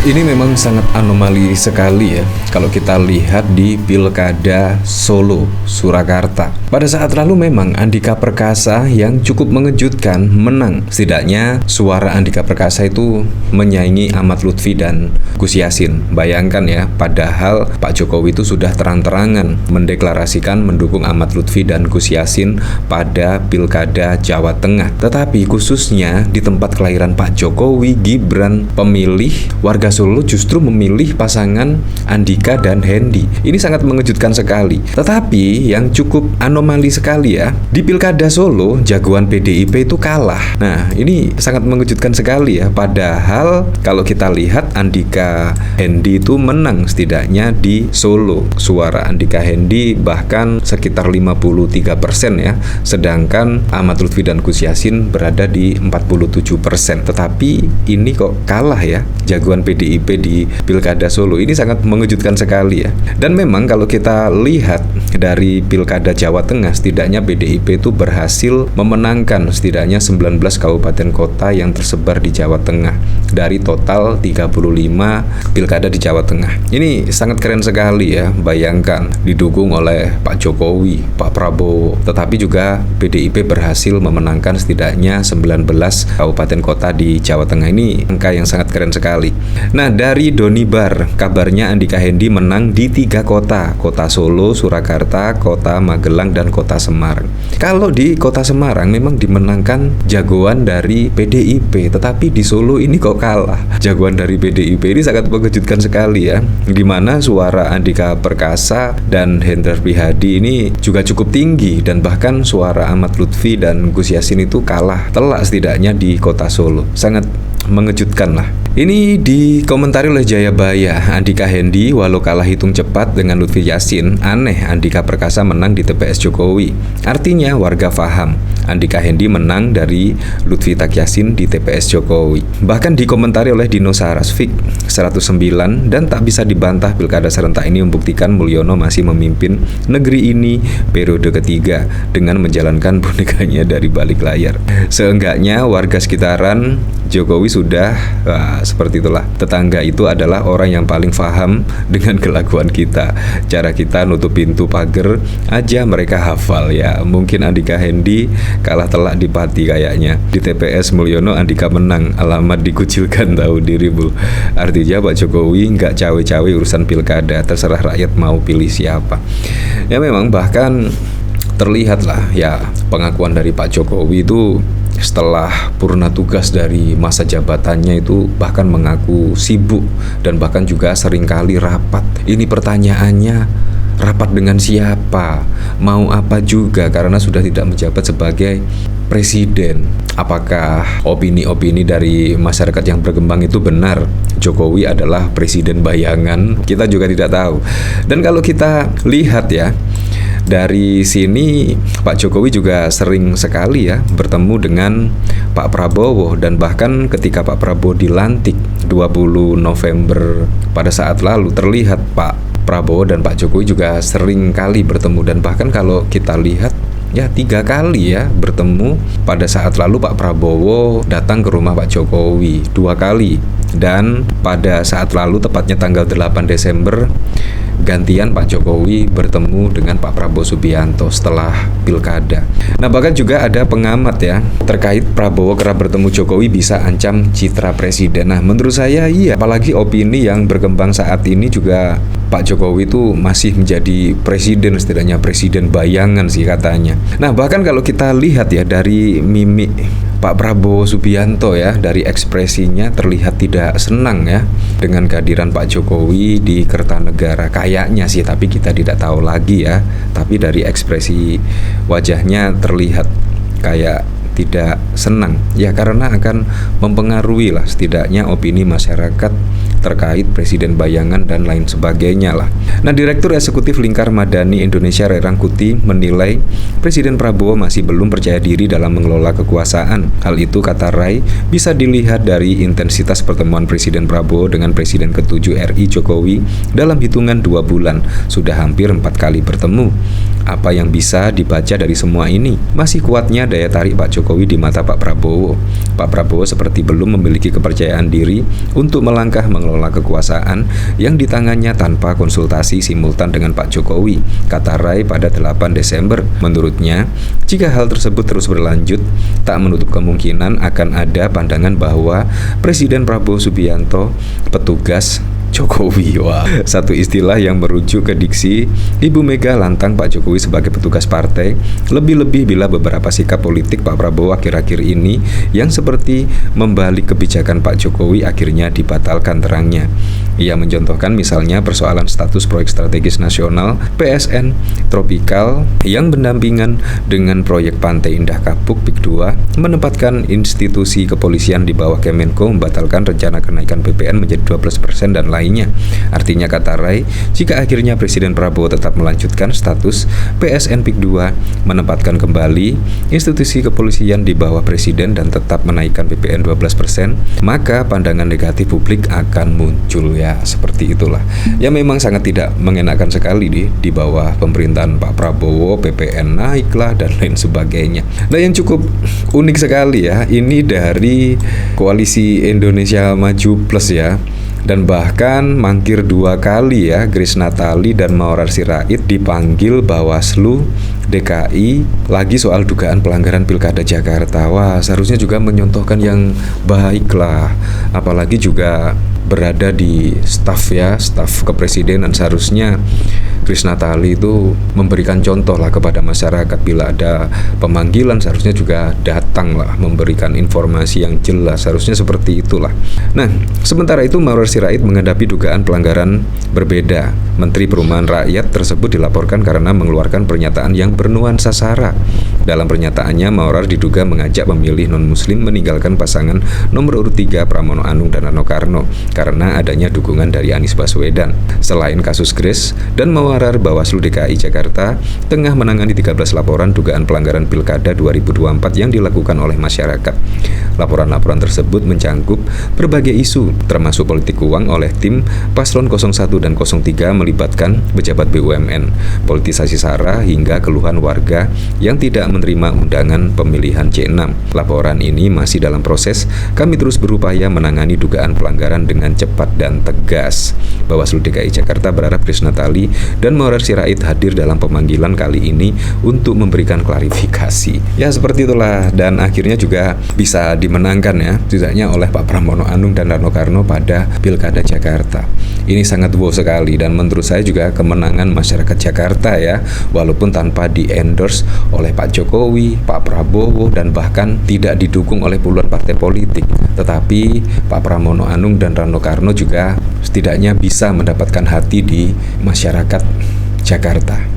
Ini memang sangat anomali sekali ya kalau kita lihat di Pilkada Solo, Surakarta. Pada saat lalu memang Andika Perkasa yang cukup mengejutkan menang. Setidaknya suara Andika Perkasa itu menyaingi Ahmad Lutfi dan Gus Yassin. Bayangkan ya, padahal Pak Jokowi itu sudah terang-terangan mendeklarasikan mendukung Ahmad Lutfi dan Gus Yassin pada Pilkada Jawa Tengah. Tetapi khususnya di tempat kelahiran Pak Jokowi, Gibran, pemilih warga Solo justru memilih pasangan Andika dan Hendy. Ini sangat mengejutkan sekali. Tetapi yang cukup anomali sekali ya, di Pilkada Solo jagoan PDIP itu kalah. Nah, ini sangat mengejutkan sekali ya. Padahal kalau kita lihat Andika Hendy itu menang setidaknya di Solo. Suara Andika Hendy bahkan sekitar 53% ya. Sedangkan Ahmad Lutfi dan Gus Yassin berada di 47%. Tetapi ini kok kalah ya, jagoan PDIP di Pilkada Solo. Ini sangat mengejutkan sekali ya. Dan memang kalau kita lihat dari Pilkada Jawa Tengah, setidaknya PDIP itu berhasil memenangkan setidaknya 19 kabupaten kota yang tersebar di Jawa Tengah dari total 35 pilkada di Jawa Tengah. Ini sangat keren sekali ya. Bayangkan didukung oleh Pak Jokowi, Pak Prabowo, tetapi juga PDIP berhasil memenangkan setidaknya 19 kabupaten kota di Jawa Tengah. Ini angka yang sangat keren sekali. Nah, dari Donibar, kabarnya Andika Hendy menang di 3 kota Solo, Surakarta, Kota Magelang, dan Kota Semarang. Kalau di Kota Semarang memang dimenangkan jagoan dari PDIP, tetapi di Solo ini kok kalah jagoan dari PDIP. Ini sangat mengejutkan sekali ya, dimana suara Andika Perkasa dan Hendrar Prihadi ini juga cukup tinggi, dan bahkan suara Ahmad Lutfi dan Gus Yassin itu kalah telak setidaknya di Kota Solo. Sangat mengejutkan lah. Ini dikomentari oleh Jayabaya, Andika Hendy walau kalah hitung cepat dengan Lutfi Yassin, aneh Andika Perkasa menang di TPS Jokowi. Artinya warga paham Andika Hendy menang dari Lutfi Yassin di TPS Jokowi. Bahkan dikomentari oleh Dino Sarasvik 109, dan tak bisa dibantah pilkada serentak ini membuktikan Mulyono masih memimpin negeri ini periode ketiga dengan menjalankan bonekanya dari balik layar. Seenggaknya warga sekitaran Jokowi sudah seperti itulah. Tetangga itu adalah orang yang paling paham dengan kelakuan kita. Cara kita nutup pintu pagar aja mereka hafal ya. Mungkin Andika Hendy kalah telak di Pati kayaknya. Di TPS Mulyono Andika menang, alamat dikucilkan tahu diri bu. Artinya Pak Jokowi nggak cawe-cawe urusan pilkada, terserah rakyat mau pilih siapa. Ya memang bahkan terlihat lah ya pengakuan dari Pak Jokowi itu setelah purna tugas dari masa jabatannya itu bahkan mengaku sibuk dan bahkan juga seringkali rapat. Ini pertanyaannya, rapat dengan siapa? Mau apa juga, karena sudah tidak menjabat sebagai presiden. Apakah opini-opini dari masyarakat yang berkembang itu benar? Jokowi adalah presiden bayangan? Kita juga tidak tahu. Dan kalau kita lihat ya, dari sini Pak Jokowi juga sering sekali ya bertemu dengan Pak Prabowo, dan bahkan ketika Pak Prabowo dilantik 20 November pada saat lalu terlihat Pak Prabowo dan Pak Jokowi juga sering kali bertemu, dan bahkan kalau kita lihat ya 3 kali ya bertemu. Pada saat lalu Pak Prabowo datang ke rumah Pak Jokowi 2 kali, dan pada saat lalu tepatnya tanggal 8 Desember gantian Pak Jokowi bertemu dengan Pak Prabowo Subianto setelah pilkada. Nah bahkan juga ada pengamat ya terkait Prabowo kerap bertemu Jokowi bisa ancam citra presiden. Nah menurut saya iya, apalagi opini yang berkembang saat ini juga Pak Jokowi itu masih menjadi presiden, setidaknya presiden bayangan sih katanya. Nah bahkan kalau kita lihat ya dari mimik Pak Prabowo Subianto ya, dari ekspresinya terlihat tidak senang ya dengan kehadiran Pak Jokowi di Kertanegara. Kayaknya sih, tapi kita tidak tahu lagi ya. Tapi dari ekspresi wajahnya terlihat kayak tidak senang ya, karena akan mempengaruhi lah setidaknya opini masyarakat terkait presiden bayangan dan lain sebagainya lah. Nah, Direktur Eksekutif Lingkar Madani Indonesia Ray Rangkuti menilai Presiden Prabowo masih belum percaya diri dalam mengelola kekuasaan. Hal itu, kata Ray, bisa dilihat dari intensitas pertemuan Presiden Prabowo dengan Presiden ke-7 RI Jokowi dalam hitungan 2 bulan. Sudah hampir 4 kali bertemu. Apa yang bisa dibaca dari semua ini? Masih kuatnya daya tarik Pak Jokowi Jokowi di mata Pak Prabowo. Pak Prabowo seperti belum memiliki kepercayaan diri untuk melangkah mengelola kekuasaan yang di tangannya tanpa konsultasi simultan dengan Pak Jokowi, kata Rai pada 8 Desember. Menurutnya, jika hal tersebut terus berlanjut, tak menutup kemungkinan akan ada pandangan bahwa Presiden Prabowo Subianto petugas Jokowi. Wah, satu istilah yang merujuk ke diksi Ibu Mega lantang Pak Jokowi sebagai petugas partai, lebih-lebih bila beberapa sikap politik Pak Prabowo akhir-akhir ini yang seperti membalik kebijakan Pak Jokowi akhirnya dibatalkan terangnya. Ia mencontohkan misalnya persoalan status proyek strategis nasional PSN Tropikal yang berdampingan dengan proyek Pantai Indah Kapuk PIK 2, menempatkan institusi kepolisian di bawah Kemenko, membatalkan rencana kenaikan PPN menjadi 12% dan lainnya. Artinya, kata Rai, jika akhirnya Presiden Prabowo tetap melanjutkan status PSN PIK 2, menempatkan kembali institusi kepolisian di bawah Presiden dan tetap menaikkan PPN 12%, maka pandangan negatif publik akan muncul. Ya, seperti itulah. Ya, memang sangat tidak mengenakan sekali di bawah pemerintahan Pak Prabowo, PPN naiklah dan lain sebagainya. Nah, yang cukup unik sekali ya, ini dari Koalisi Indonesia Maju Plus ya. Dan bahkan mangkir 2 kali ya, Grace Natali dan Maura Sirait dipanggil Bawaslu DKI lagi soal dugaan pelanggaran Pilkada Jakarta. Wah, seharusnya juga menyontohkan yang baik lah, apalagi juga berada di staf kepresidenan. Seharusnya Grace Natali itu memberikan contoh lah kepada masyarakat. Bila ada pemanggilan seharusnya juga datang lah, memberikan informasi yang jelas. Harusnya seperti itulah. Nah, sementara itu Maura Sirait menghadapi dugaan pelanggaran berbeda. Menteri Perumahan Rakyat tersebut dilaporkan karena mengeluarkan pernyataan yang bernuansa sara. Dalam pernyataannya, Maura diduga mengajak pemilih non-muslim meninggalkan pasangan nomor urut 3 Pramono Anung dan Rano Karno karena adanya dukungan dari Anies Baswedan. Selain kasus Grace dan Maura, Bawaslu DKI Jakarta tengah menangani 13 laporan dugaan pelanggaran Pilkada 2024 yang dilakukan oleh masyarakat. Laporan-laporan tersebut mencangkup berbagai isu, termasuk politik uang oleh tim Paslon 01 dan 03 melibatkan pejabat BUMN, politisasi SARA, hingga keluhan warga yang tidak menerima undangan pemilihan C6. Laporan ini masih dalam proses. Kami terus berupaya menangani dugaan pelanggaran dengan cepat dan tegas. Bawaslu DKI Jakarta berharap Grace Natali dan Maura Sirait hadir dalam pemanggilan kali ini untuk memberikan klarifikasi. Ya, seperti itulah, dan akhirnya juga bisa dimenangkan ya, setidaknya oleh Pak Pramono Anung dan Rano Karno pada Pilkada Jakarta. Ini sangat wow sekali, dan menurut saya juga kemenangan masyarakat Jakarta ya, walaupun tanpa di-endorse oleh Pak Jokowi, Pak Prabowo, dan bahkan tidak didukung oleh puluhan partai politik. Tetapi Pak Pramono Anung dan Rano Karno juga setidaknya bisa mendapatkan hati di masyarakat Jakarta.